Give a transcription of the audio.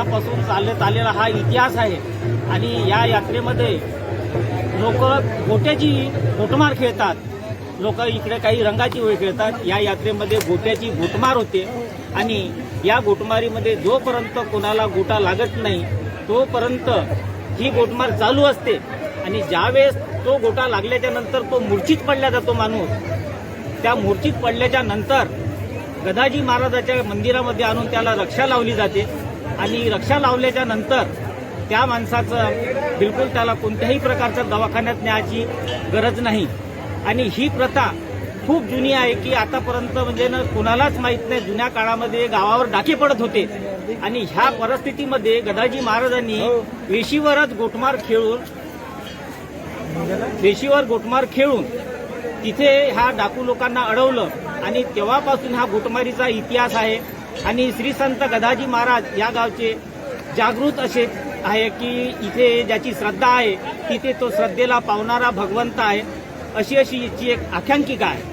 काळापासून चालत आलेला हा इतिहास आहे आणि या यात्रेमध्ये लोक गोट्याची घोटमार खेळतात. लोक इकडे काही रंगाची होळी खेळतात. या यात्रेमध्ये गोट्याची घोटमार होते आणि या घोटमारीमध्ये जोपर्यंत कोणाला गोटा लागत नाही तोपर्यंत ही घोटमार चालू असते आणि ज्यावेळेस तो गोटा लागल्याच्या नंतर तो मूर्छित पडला जातो माणूस. त्या मूर्छित पडल्याच्या नंतर गदाजी महाराजाच्या मंदिरामध्ये आणून त्याला रक्षा लावली जाते आणि रक्षा लावल्याच्या नंतर त्या माणसाचं बिलकुल त्याला कोणत्याही प्रकारच्या दवाखान्यात न्यायची गरज नाही. आणि ही प्रथा खूप जुनी आहे की आतापर्यंत म्हणजे ना कुणालाच माहीत नाही. जुन्या काळामध्ये गावावर डाके पडत होते आणि ह्या परिस्थितीमध्ये गदाजी महाराजांनी वेशीवर गोटमार खेळून तिथे ह्या डाकू लोकांना अडवलं आणि तेव्हापासून हा घोटमारीचा इतिहास आहे. आणि श्री संत गदाजी महाराज या गावचे जागृत असे आहे की इथे ज्याची श्रद्धा आहे तिथे तो श्रद्धेला पावणारा भगवंत आहे, अशी याची एक आख्यायिका आहे.